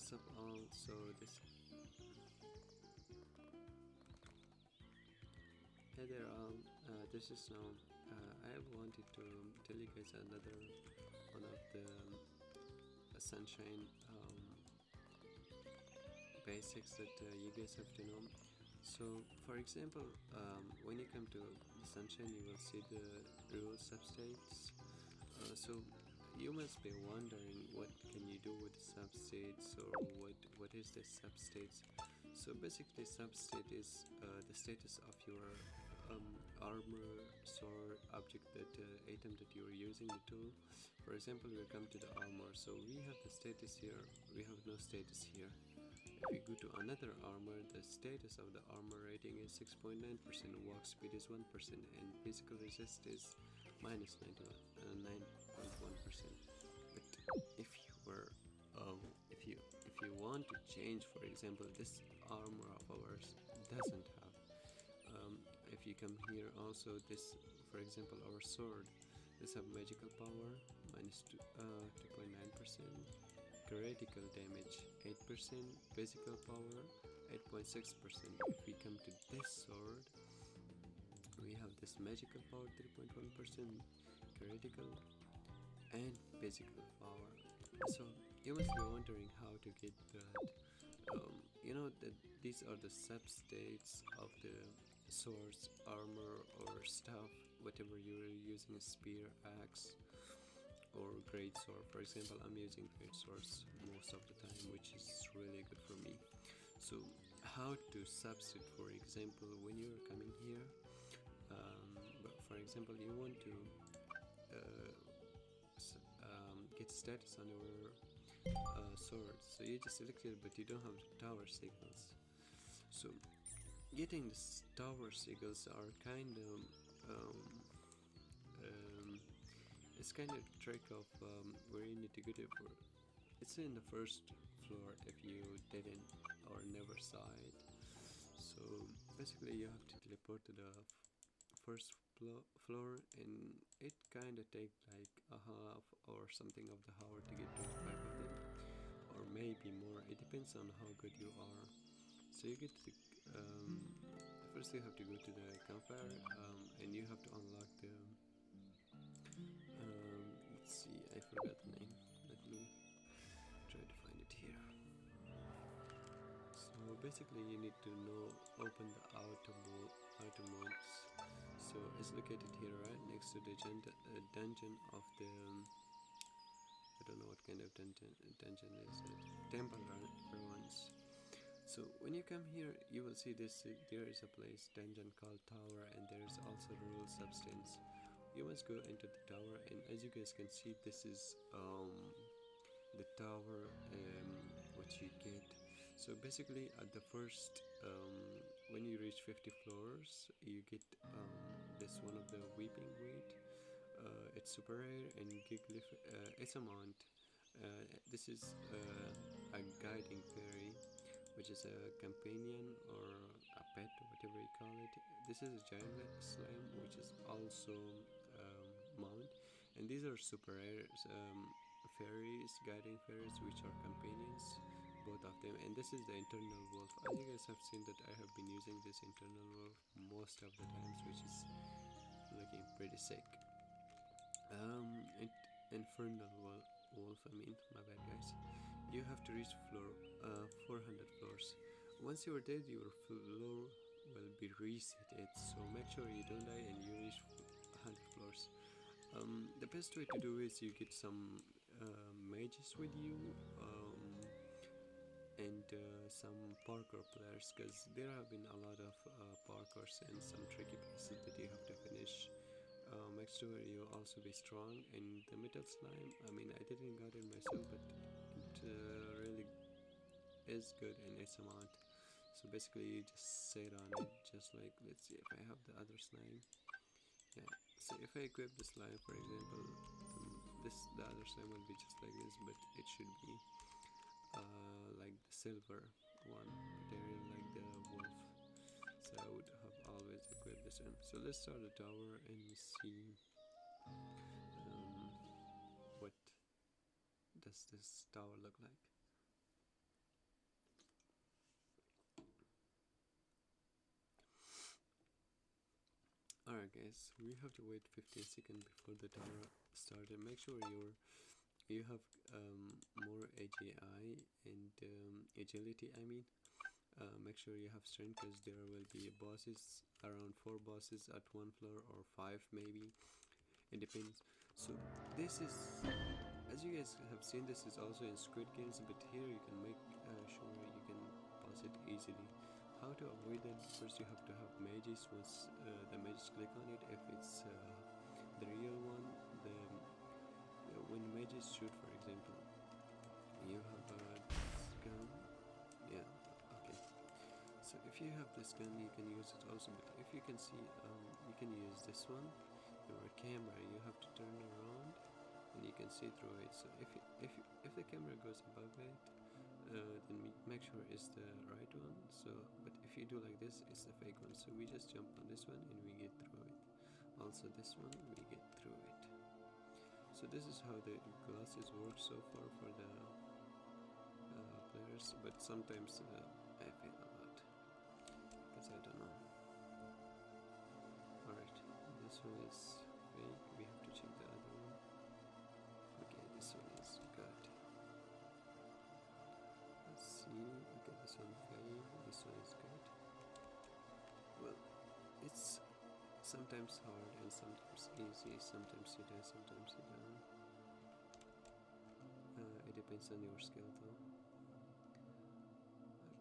what's up all? So hey there all, this is Noam. I wanted to tell you guys another one of the sunshine basics that you guys have to know. So for example, when you come to the sunshine, you will see the reroll substates. So you must be wondering what can you do with the substates, or what is the substates. So basically substate is the status of your armor, sword, object, that item that you are using the tool. For example, we come to the armor, so we have the status here, we have no status here. If we go to another armor, the status of the armor rating is 6.9%, walk speed is 1%, and physical resist is minus 9.1%. But if you were if you want to change, for example, this armor of ours doesn't have, if you come here also, this, for example, our sword, this have magical power minus 2.9%, critical damage 8%, physical power 8.6%. If we come to this sword, we have this magical power 3.1%, critical and physical power. So you must be wondering how to get that. You know that these are the substates of the swords, armor, or stuff, whatever you're using, a spear, axe, or great sword. For example, I'm using great swords most of the time, which is really good for me. So how to substitute, for example, when you're coming here, but for example you want to get status on your sword, so you just select it, but you don't have the tower signals. So getting the tower signals are kind of it's kind of a trick of where you need to go to. For it's in the first floor if you didn't or never saw it. So basically you have to teleport to the first floor, and it kind of take like a half or something of the hour to get to 5 of them, or maybe more, it depends on how good you are. So you get to the first you have to go to the campfire, and you have to unlock the let's see, I forgot the name, let me try to find it here. So basically you need to open the auto modes. So it's located here, right next to the dungeon of the I don't know what kind of dungeon is it, temple ruins. So when you come here, you will see this, there is a place, dungeon called tower, and there is also reroll substance. You must go into the tower, and as you guys can see, this is the tower, what you get. So basically at the first, when you reach 50 floors, you get this one of the weeping weed. It's super rare and it's a mount. This is a guiding fairy, which is a companion or a pet, whatever you call it. This is a giant slime, which is also mount, and these are super rare fairies, guiding fairies, which are companions, both of them. And this is the internal wolf. As you guys have seen that I have been using this internal wolf most of the times, which is looking pretty sick. Infernal wolf, I mean, my bad guys. You have to reach floor 400 floors. Once you are dead, your floor will be resetted, so make sure you don't die and you reach 100 floors. The best way to do is you get some mages with you, and some parkour players, because there have been a lot of parkours and some tricky places that you have to finish. Make sure you also be strong. And the metal slime, I mean, I didn't got it myself, but it really is good in its amount. So basically you just sit on it, just like, let's see if I have the other slime. Yeah, so if I equip the slime, for example, the other slime will be just like this, but it should be like the silver one, but I really like the wolf, so I would have always equipped this one. So let's start the tower and see what does this tower look like. guys, we have to wait 15 seconds before the tower started. Make sure you have more AGI and agility, I mean. Make sure you have strength, because there will be bosses, around 4 bosses at one floor, or 5 maybe, it depends. So this is, as you guys have seen, this is also in Squid Games, but here you can make sure you can pass it easily. How to avoid it? First you have to have mages. Once the mages click on it, if it's the real one, when mages shoot, for example, you have this gun. Yeah, okay. So if you have this gun, you can use it also, but if you can see, you can use this one. Your camera, you have to turn around and you can see through it. So if the camera goes above it, then make sure it's the right one. So but if you do like this, it's the fake one. So we just jump on this one and we get through it. Also this one, we get through it. So this is how the glasses work so far for the players, but sometimes I fail a lot because I don't know. Alright, this one is fake. We have to check the other one. Okay, this one is good. Let's see. Okay, this one fake. This one is good. Well, it's sometimes hard and sometimes easy. Sometimes you die, sometimes you don't. It depends on your skill though.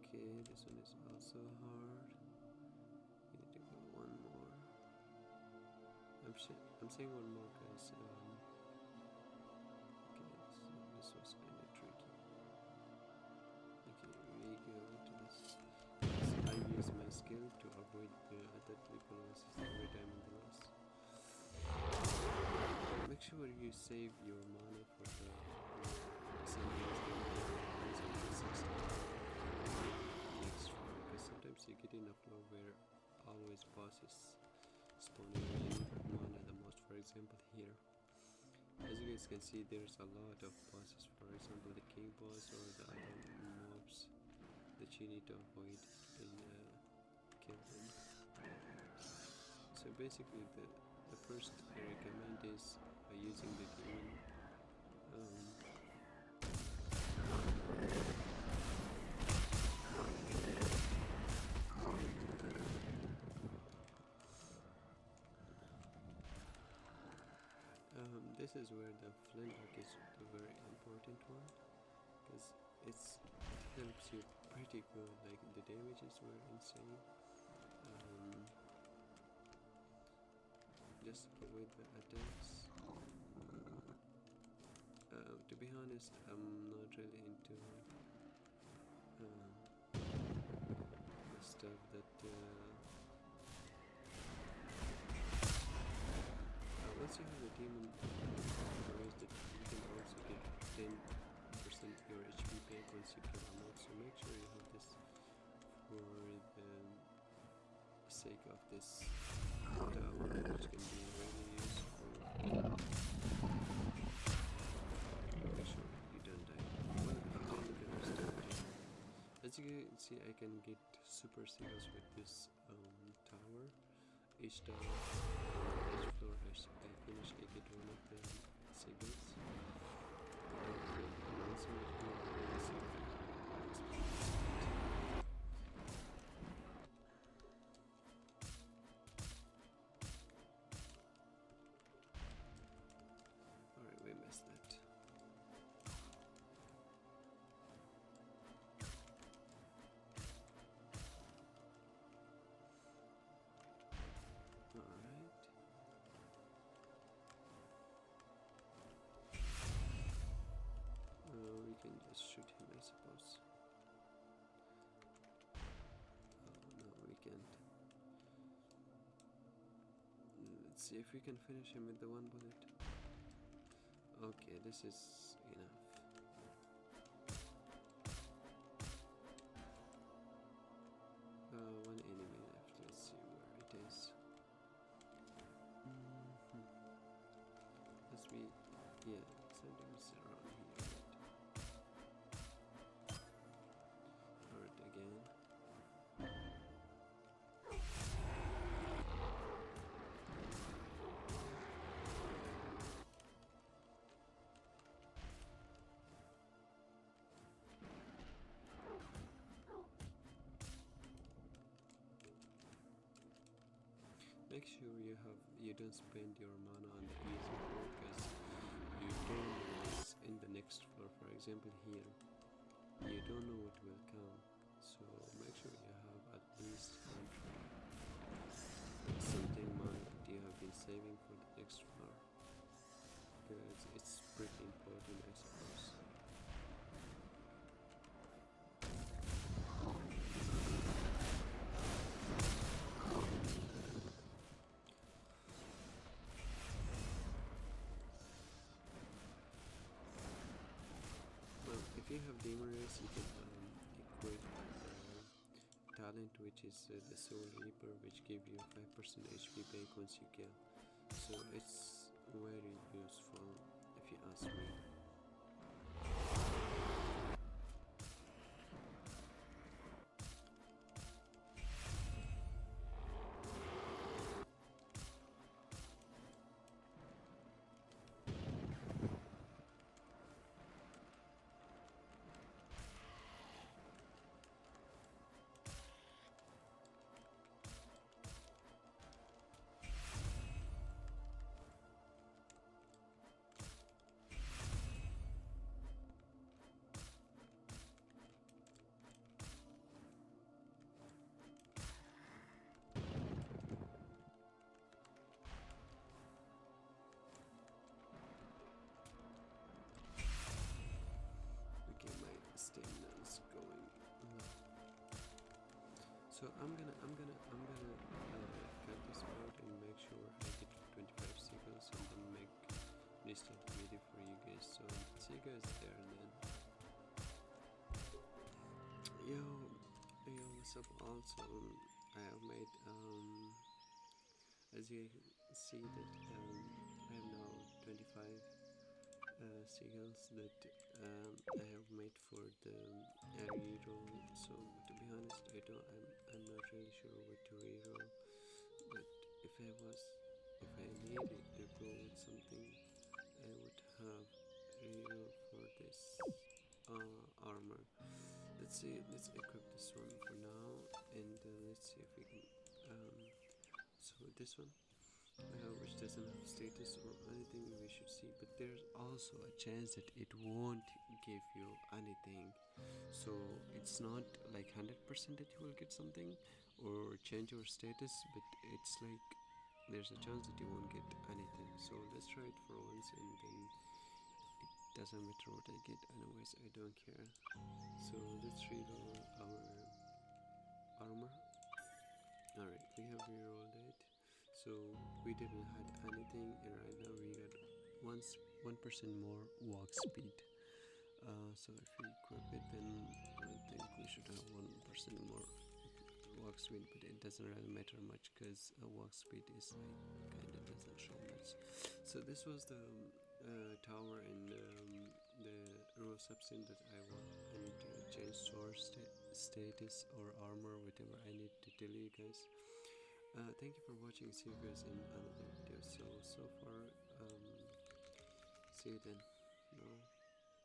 Okay, this one is also hard. You need to go one more. I'm saying one more because okay, so this was kind of tricky. Okay, we go to this. I use my skill to avoid that people losses every time in the loss. Make sure you save your mana for the next round, because sometimes you get in a floor where always bosses spawning and you need mana the most. For example, here, as you guys can see, there's a lot of bosses. For example, the king boss or the other mobs that you need to avoid and kill them. So basically the first I recommend is using the demon. This is where the flint hook is the very important one, because it helps you pretty good. Like the damages were insane. Just avoid the attacks. To be honest, I'm not really into the stuff that once you have the demon raised, you can also get 10% your HP back once you kill a mob. So make sure you have this for the sake of this tower, which can be really useful. Make sure you don't die. Well, if you don't, you can still die. As you can see, I can get super seagulls with this tower. Each tower, each floor I finish, I get one of the seagulls. Alright, we missed that. We can just shoot him, I suppose. Oh no, we can't. Let's see if we can finish him with the one bullet. Okay, this is enough. One enemy left. Let's see where it is. Must be, yeah, sometimes around here. Hurt again. make sure you don't spend your mana on the easy floor, because you don't know what's in the next floor. For example, here you don't know what will come, so make sure you have at least something mana that you have been saving for the next floor, because it's pretty important, I suppose. Well, if you have demon race, you can equip talent, which is the Soul Reaper, which give you 5% HP back once you kill. So it's very useful if you ask me. Okay, my stamina is going low. So I'm gonna cut this part and make sure I get 25 seconds, and then make restart video for you guys. So see you guys there then. Yo, what's up? Also, I have made as you see that I have now 25 seagulls that I have made for the reroll. So to be honest, I'm not really sure what to reroll. But if I needed to go with something, I would have reroll for this armor. Let's see. Let's equip this one for now, and let's see if we can. So this one, which doesn't have status or anything, we should see, but there's also a chance that it won't give you anything. So it's not like 100% that you will get something or change your status, but it's like there's a chance that you won't get anything. So let's try it for once, and then it doesn't matter what I get, anyways, I don't care. So let's reroll our armor. Alright, we have rerolled it. So we didn't had anything, and right now we got 1% more walk speed. So if we equip it, then I think we should have 1% more walk speed, but it doesn't really matter much, because walk speed is like kinda doesn't show much. So this was the tower and the raw substance that I want. I need to change source status or armor, whatever I need to tell you guys. Thank you for watching. See you guys in another video. So far, see you then. No.